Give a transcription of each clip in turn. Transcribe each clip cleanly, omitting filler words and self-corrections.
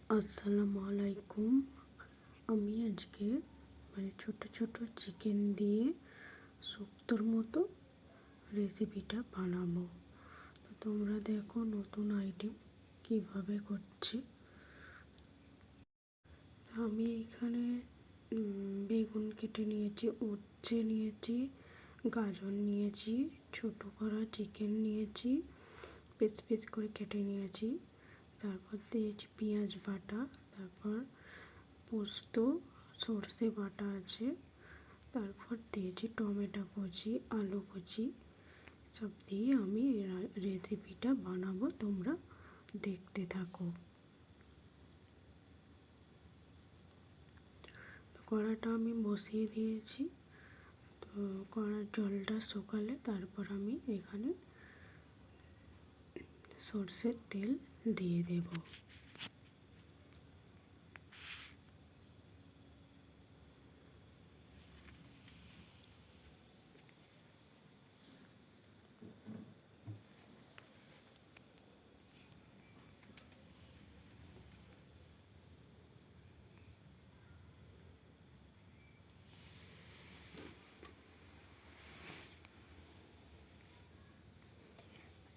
আসসালামু আলাইকুম। আমি আজকে ছোট ছোট চিকেন দিয়ে শুক্তোর মতো রেসিপিটা বানাবো। তো তোমরা দেখো নতুন আইটেম কিভাবে করছি। আমি এখানে বেগুন কেটে নিয়েছি, উচ্ছে নিয়েছি, গাজর নিয়েছি, ছোট করা চিকেন নিয়েছি, পিস পিস করে কেটে নিয়েছি। তারপর দিয়েছি পেঁয়াজ বাটা, তারপর পোস্ত, সর্ষে বাটা আছে, তারপর দিয়েছি টমেটো কুচি, আলু কুচি। সব দিয়ে আমি রেসিপিটা বানাবো, তোমরা দেখতে থাকো। তো কড়াটা আমি বসিয়ে দিয়েছি। তো কড়ার জলটা শুকালে তারপর আমি এখানে সর্ষের তেল দিয়ে দেব।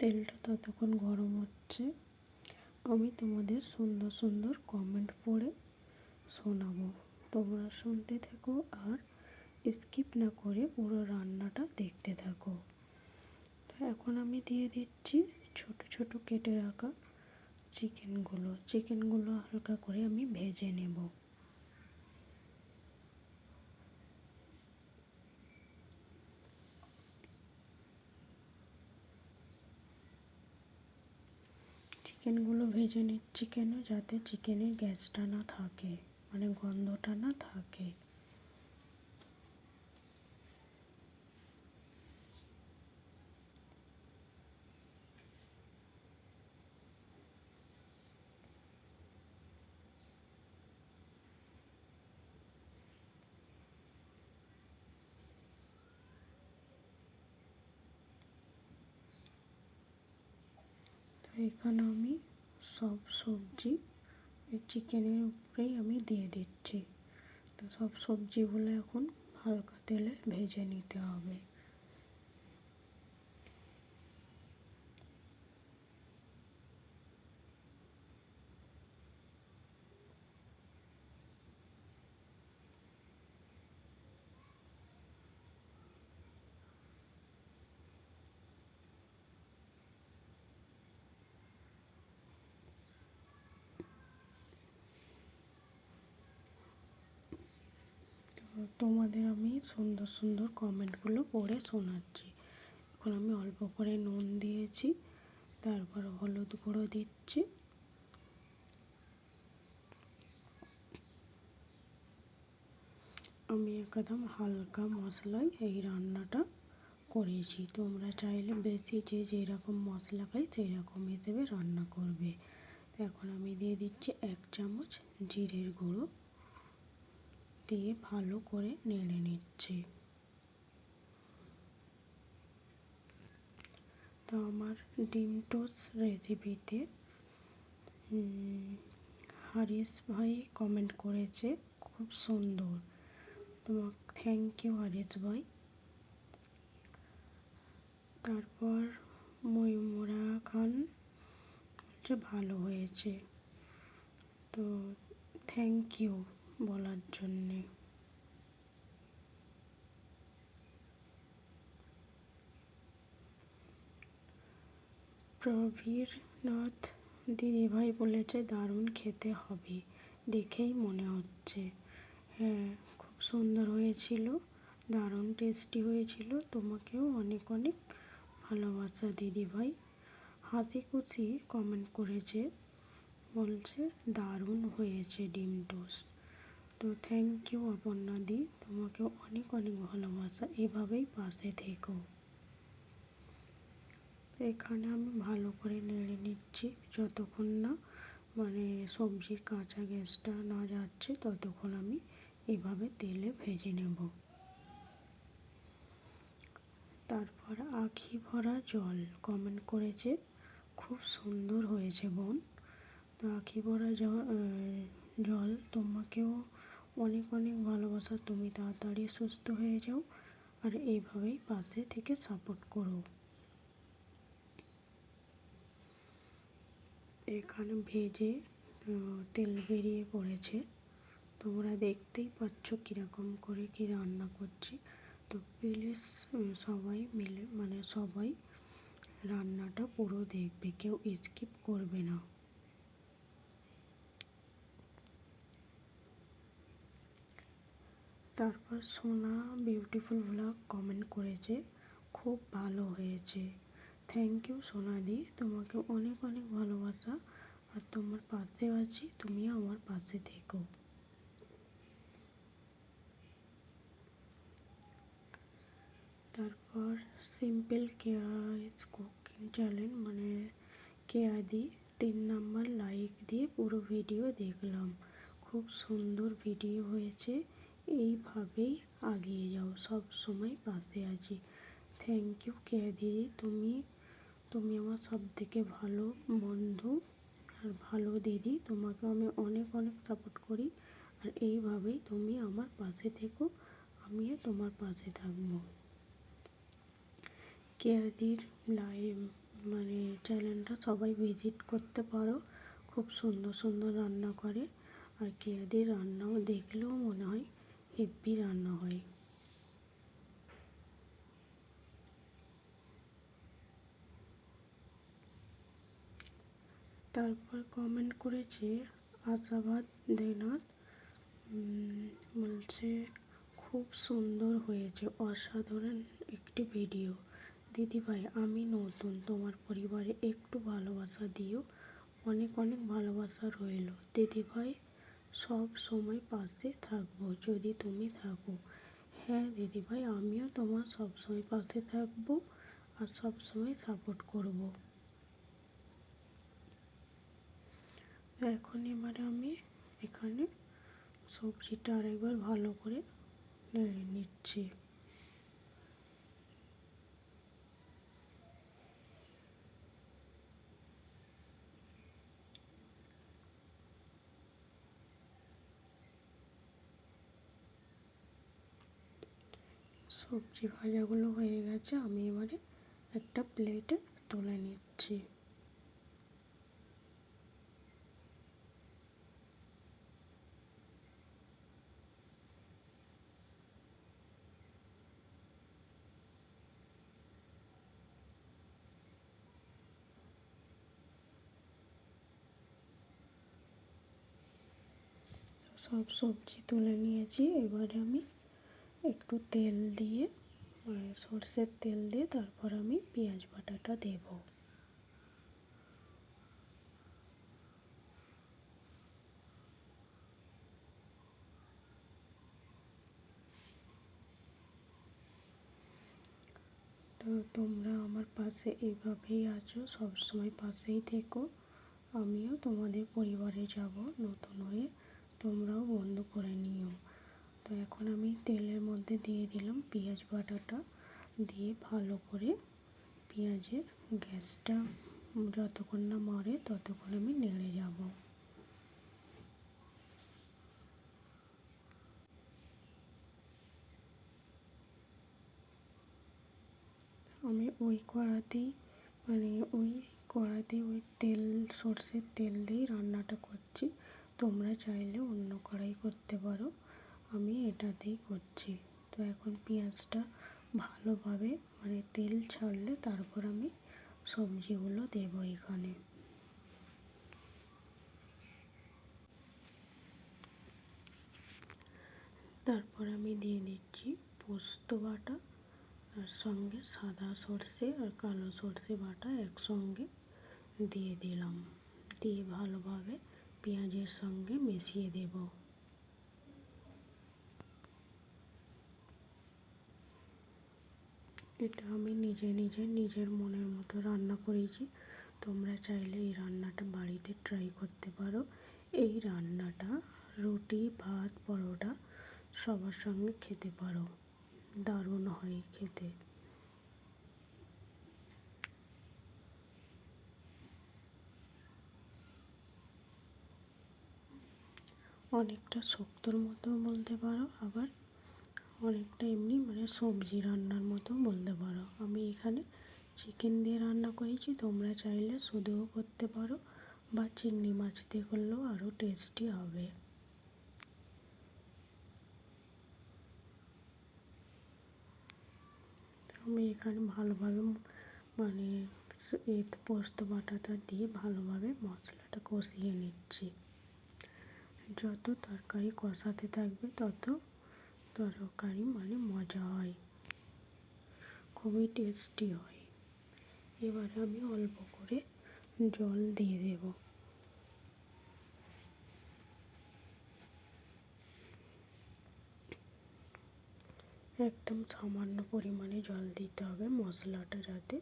তেলটা ততক্ষণ গরম হচ্ছে, আমি তোমাদের সুন্দর সুন্দর কমেন্ট পড়ে শোনাবো। তোমরা শুনতে থাকো আর স্কিপ না করে পুরো রান্নাটা দেখতে থাকো। তো এখন আমি দিয়ে দিচ্ছি ছোট ছোট কেটে রাখা চিকেনগুলো হালকা করে আমি ভেজে নেব। চিকেনগুলো ভেজে নিচ্ছি কেন, যাতে চিকেনের গ্যাসটা না থাকে, গন্ধটা না থাকে। তো এখানে আমি সব সবজি এই চিকেনের উপরেই আমি দিয়ে দিচ্ছি। তো সব সবজিগুলো এখন হালকা তেলে ভেজে নিতে হবে। তোমাদের আমি সুন্দর সুন্দর কমেন্টগুলো পড়ে শোনাচ্ছি। এখন আমি অল্প করে নুন দিয়েছি, তারপর হলুদ গুঁড়ো দিচ্ছি, আমি একদম হালকা মশলায় এই রান্নাটা করেছি। তোমরা চাইলে বেশি যে যেরকম মশলা খাই সেই রকম হিসেবে রান্না করবে। তো এখন আমি দিয়ে দিচ্ছি 1 চামচ জিরের গুঁড়ো, দিয়ে ভালো করে নেড়ে নিচ্ছি। তো আমার ডিম টোস্ট রেসিপিতে হারিস ভাই কমেন্ট করেছে, খুব সুন্দর। তোমাকে থ্যাংক ইউ হারিস ভাই। তারপর ময়ূরা খান বলছে ভালো হয়েছে। তো থ্যাংক ইউ বলার জন্যে। প্রবীরনাথ দিদিভাই বলেছে দারুণ খেতে হবে, দেখেই মনে হচ্ছে। হ্যাঁ, খুব সুন্দর হয়েছিল, দারুণ টেস্টি হয়েছিল। তোমাকেও অনেক অনেক ভালোবাসা দিদিভাই। হাসি খুশি কমেন্ট করেছে, বলছে দারুণ হয়েছে ডিম টোস্ট। তো থ্যাংক ইউ অপর্ণা দি, তোমাকেও অনেক অনেক ভালোবাসা, এভাবেই পাশে থেকো। এখানে আমি ভালো করে নেড়ে নিচ্ছি, যতক্ষণ না সবজির কাঁচা গ্যাসটা না যাচ্ছে ততক্ষণ আমি এভাবে তেলে ভেজে নেব। তারপর আখি ভরা জল কমেন্ট করেছে, খুব সুন্দর হয়েছে বোন, তো আখি ভরা জল তোমাকেও অনেক অনেক ভালোবাসা। তুমি তাড়াতাড়ি সুস্থ হয়ে যাও আর এইভাবেই পাশে থেকে সাপোর্ট করো। এখানে ভেজে তেল বেরিয়ে পড়েছে, তোমরা দেখতেই পাচ্ছ কীরকম করে কি রান্না করছি। তো প্লিজ সবাই মিলে সবাই রান্নাটা পুরো দেখবে, কেউ স্কিপ করবে না। তারপর সোনা বিউটিফুল ব্লগ কমেন্ট করেছে, খুব ভালো হয়েছে। থ্যাংক ইউ সোনাদি, তোমাকে অনেক অনেক ভালোবাসা। আর তোমার পাশে আছি, তুমিও আমার পাশে থেকো। তারপর সিম্পল কেয়া কুকিং চ্যানেল কেয়াদি 3 নাম্বার লাইক দিয়ে পুরো ভিডিও দেখলাম, খুব সুন্দর ভিডিও হয়েছে, এইভাবেই এগিয়ে যাও, সব সময় পাশে আছি। থ্যাংক ইউ কেয়া দিদি, তুমি আমার সবথেকে ভালো বন্ধু আর ভালো দিদি। তোমাকে আমি অনেক অনেক সাপোর্ট করি আর এইভাবেই তুমি আমার পাশে থেকো, আমিও তোমার পাশে থাকবো। কেয়াদির লাইভ চ্যানেলটা সবাই ভিজিট করতে পারো, খুব সুন্দর সুন্দর রান্না করে। আর কেয়াদির রান্নাও দেখলেও মনে হয় হেভি রান্না হয়। তারপর কমেন্ট করেছে আশাবাদ দেনাথ, বলছে খুব সুন্দর হয়েছে, অসাধারণ একটি ভিডিও। দিদিভাই আমি নতুন, তোমার পরিবারে একটু ভালোবাসা দিও, অনেক অনেক ভালোবাসা রইল। দিদিভাই সব সময় পাশে থাকবো যদি তুমি থাকো। হ্যাঁ দিদিভাই, আমিও তোমার সবসময় পাশে থাকবো আর সবসময় সাপোর্ট করব। এখন এবারে আমি এখানে সবজিটা আরেকবার ভালো করে নেড়ে নিচ্ছি। সবজি ভাজাগুলো হয়ে গেছে, আমি এবারে একটা প্লেটে তুলে নিচ্ছি। সব সবজি তুলে নিয়েছি, এবারে আমি একটু তেল দিয়ে সর্ষের তেল দিয়ে তারপর আমি পেঁয়াজ বাটাটা দেব। তো তোমরা আমার পাশে এইভাবেই আছো, সবসময় পাশেই থেকো, আমিও তোমাদের পরিবারে যাব নতুন হয়ে, তোমরাও বন্ধ করে নিও। তো এখন আমি তেলের মধ্যে দিয়ে দিলাম পেঁয়াজ বাটাটা, দিয়ে ভালো করে পেঁয়াজের গ্যাসটা যতক্ষণ না মরে ততক্ষণ আমি নেড়ে যাব। আমি ওই কড়াতেই ওই তেল সর্ষের তেল দিয়েই রান্নাটা করছি, তোমরা চাইলে অন্য কড়াই করতে পারো, আমি এটাতেই করছি। তো এখন পেঁয়াজটা ভালোভাবে তেল ছাড়লে তারপর আমি সবজিগুলো দেবো এখানে। তারপর আমি দিয়ে দিচ্ছি পোস্ত বাটা, তার সঙ্গে সাদা সর্ষে আর কালো সর্ষে বাটা একসঙ্গে দিয়ে দিলাম, দিয়ে ভালোভাবে পেঁয়াজের সঙ্গে মিশিয়ে দেব। এটা আমি নিজের মনের মতো রান্না করেছি, তোমরা চাইলে এই রান্নাটা বাড়িতে ট্রাই করতে পারো। এই রান্নাটা রুটি ভাত পরোটা সবার সঙ্গে খেতে পারো, দারুণ হয় খেতে। অনেকটা শক্তর মতো বলতে পারো, আবার অনেকটা এমনি মানে সবজি রান্নার মতো বলতে পারো। আমি এখানে চিকেন দিয়ে রান্না করেছি, তোমরা চাইলে শুধুও করতে পারো বা চিংড়ি মাছ দিয়ে করলেও আরও টেস্টি হবে। আমি এখানে ভালোভাবে মানে পোস্ত বাটাটা দিয়ে ভালোভাবে মশলাটা কষিয়ে নিচ্ছি। যত তরকারি কষাতে থাকবে তত তরকারি মানে মজা হয়, খুবই টেস্টি হয়। এবারে আমি অল্প করে জল দিয়ে দেব। একদম সামান্য পরিমাণে জল দিতে হবে, মশলাটা যাতে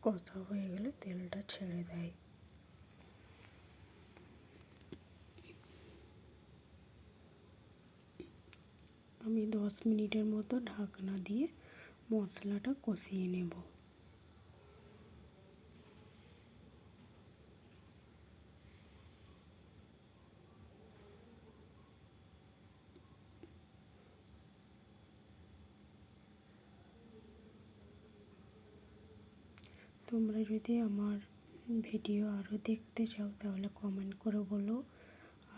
কষা হয়ে গেলে তেলটা ছেড়ে দেয়। আমি 10 মিনিটের মতো ঢাকনা দিয়ে মশলাটা কষিয়ে নেব। তোমরা যদি আমার ভিডিও আরও দেখতে চাও তাহলে কমেন্ট করে বলো।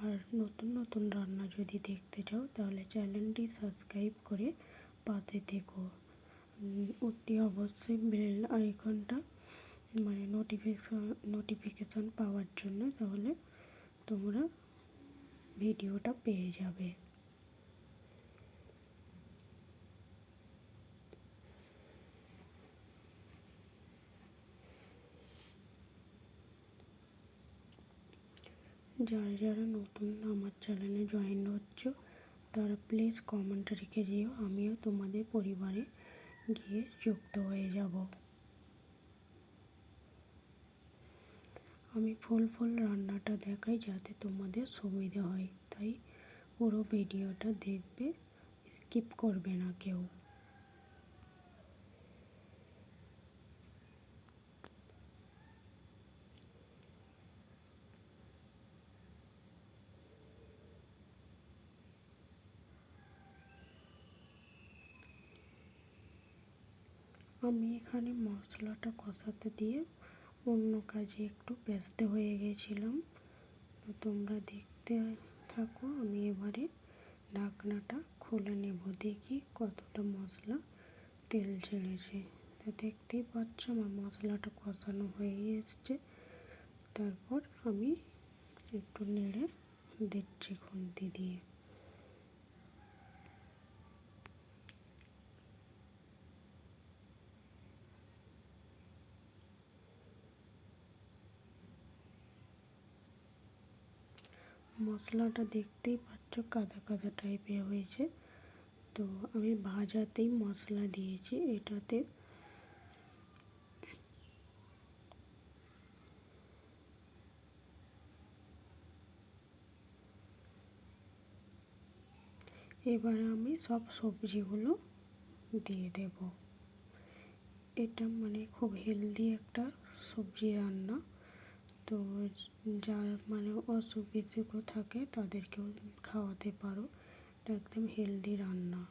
আর নতুন নতুন রান্না যদি দেখতে চাও তাহলে চ্যানেলটি সাবস্ক্রাইব করে পাশে থেকো। অতি অবশ্যই বেল আইকনটা মানে নোটিফিকেশন পাওয়ার জন্য, তাহলে তোমরা ভিডিওটা পেয়ে যাবে। যারা যারা নতুন আমার চ্যানেলে জয়েন হচ্ছ তারা প্লিজ কমেন্ট রেখে যেও, আমিও তোমাদের পরিবারে গিয়ে যুক্ত হয়ে যাব। আমি ফুল রান্নাটা দেখাই যাতে তোমাদের সুবিধা হয়, তাই পুরো ভিডিওটা দেখবে, স্কিপ করবে না কেউ। আমি এখানে মশলাটা কষাতে দিয়ে অন্য কাজে একটু ব্যস্ত হয়ে গেছিলাম, তো তোমরা দেখতে থাকো। আমি এবারে ঢাকনাটা খুলে নেব, দেখি কতটা মশলা তেল ছেড়েছে। তা দেখতেই পাচ্ছ আমার মশলাটা কষানো হয়ে এসছে। তারপর আমি একটু নেড়ে দিচ্ছি খুন্তি দিয়ে। মশলাটা দেখতেই পাচ্ছ কাদা কাদা টাইপের হয়েছে, তো আমি ভাজাতেই মশলা দিয়েছি এটাতে। এবারে আমি সব সবজিগুলো দিয়ে দেব। এটা মানে খুব হেলদি একটা সবজি রান্না, তো যার মানে অসুবিধে থাকে তাদেরকেও খাওয়াতে পারো। এটা একদম হেলদি রান্না,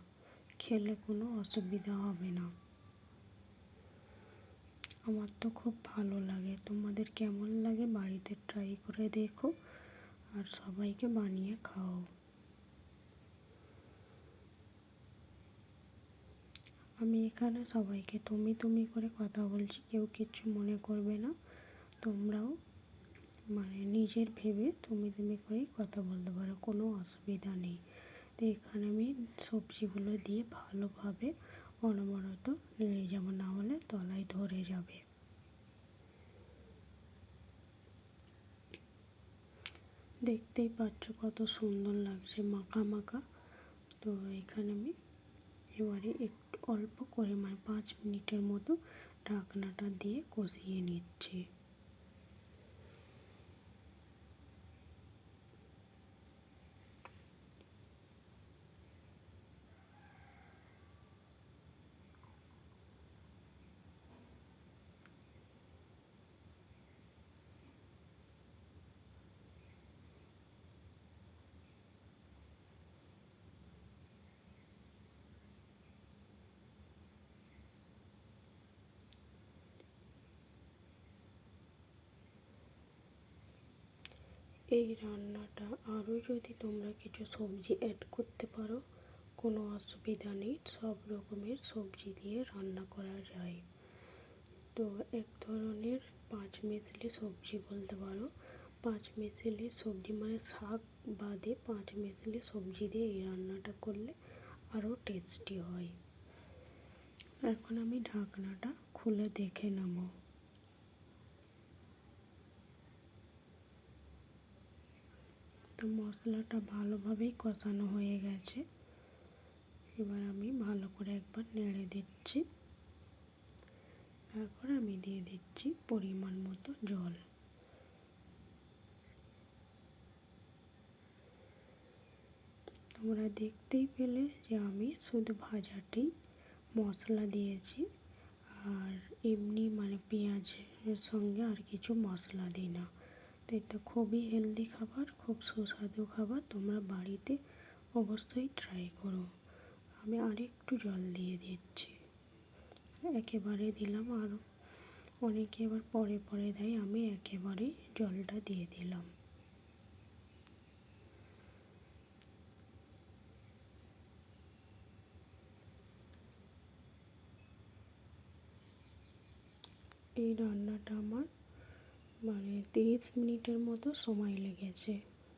খেলে কোনো অসুবিধা হবে না। আমার তো খুব ভালো লাগে, তোমাদের কেমন লাগে বাড়িতে ট্রাই করে দেখো আর সবাইকে বানিয়ে খাও। আমি এখানে সবাইকে তুমি তুমি করে কথা বলছি, কেউ কিছু মনে করবে না। তোমরাও মানে নিজের ভেবে তুমি তুমি করেই কথা বলতে পারো, কোনো অসুবিধা নেই। তো এখানে আমি সবজিগুলো দিয়ে ভালোভাবে অনবরত নেড়ে যাবো, না হলে তলায় ধরে যাবে। দেখতেই পাচ্ছ কত সুন্দর লাগছে মাখা মাখা। তো এখানে আমি এবারে একটু অল্প করে মানে 5 মিনিটের মতো ঢাকনাটা দিয়ে কষিয়ে নিচ্ছি। এই রান্নাটা আরও যদি তোমরা কিছু সবজি অ্যাড করতে পারো কোনো অসুবিধা নেই, সব রকমের সবজি দিয়ে রান্না করা যায়। তো এক ধরনের পাঁচমেশালি সবজি বলতে পারো। পাঁচমেশালি সবজি মানে শাক বাদে পাঁচমেশালি সবজি দিয়ে এই রান্নাটা করলে আরও টেস্টি হয়। এখন আমি ঢাকনাটা খুলে দেখে নেব। তো মশলাটা ভালোভাবেই কষানো হয়ে গেছে। এবার আমি ভালো করে একবার নেড়ে দিচ্ছি। তারপর আমি দিয়ে দিচ্ছি পরিমাণ মতো জল। তোমরা দেখতেই পেলে যে আমি শুধু ভাজাতেই মশলা দিয়েছি, আর এমনি মানে পেঁয়াজের সঙ্গে আর কিছু মশলা দিই না। তো এটা খুবই হেলদি খাবার, খুব সুস্বাদু খাবার, তোমরা বাড়িতে অবশ্যই ট্রাই করো। আমি আরেকটু জল দিয়ে দিচ্ছি, একেবারে দিলাম, আর অনেকে এবার পরে পরে দেয়, আমি একেবারে জলটা দিয়ে দিলাম। এই রান্নাটা আমার মানে 30 মিনিটের মতো সময় লেগেছে।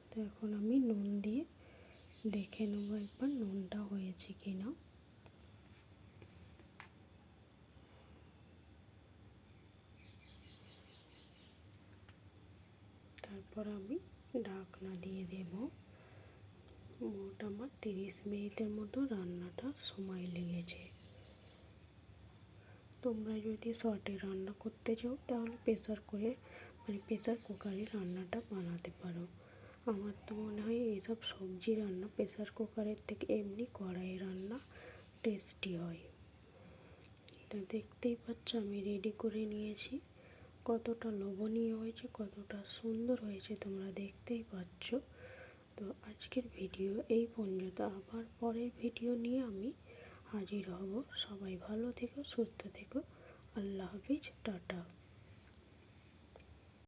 তো এখন আমি নুন দিয়ে দেখে নেবো একবার নুনটা হয়েছে কি না। তারপর আমি ঢাকনা দিয়ে দেব। মোট আমার 30 মিনিটের মতো রান্নাটা সময় লেগেছে। তোমরা যদি শর্টে রান্না করতে চাও তাহলে প্রেসার কুকারে রান্নাটা বানাতে পারো। আমার তো মনে হয় এইসব সবজি রান্না প্রেসার কুকারের থেকে এমনি কড়াইয়ে রান্না টেস্টি হয়। তো দেখতেই পাচ্ছ আমি রেডি করে নিয়েছি। কতটা লোভনীয় হয়েছে, কতটা সুন্দর হয়েছে তোমরা দেখতেই পাচ্ছ। তো আজকের ভিডিও এই পর্যন্ত, আবার পরের ভিডিও নিয়ে আমি হাজির হব। সবাই ভালো থেকো, সুস্থ থেকো। আল্লাহ হাফিজ, টাটা।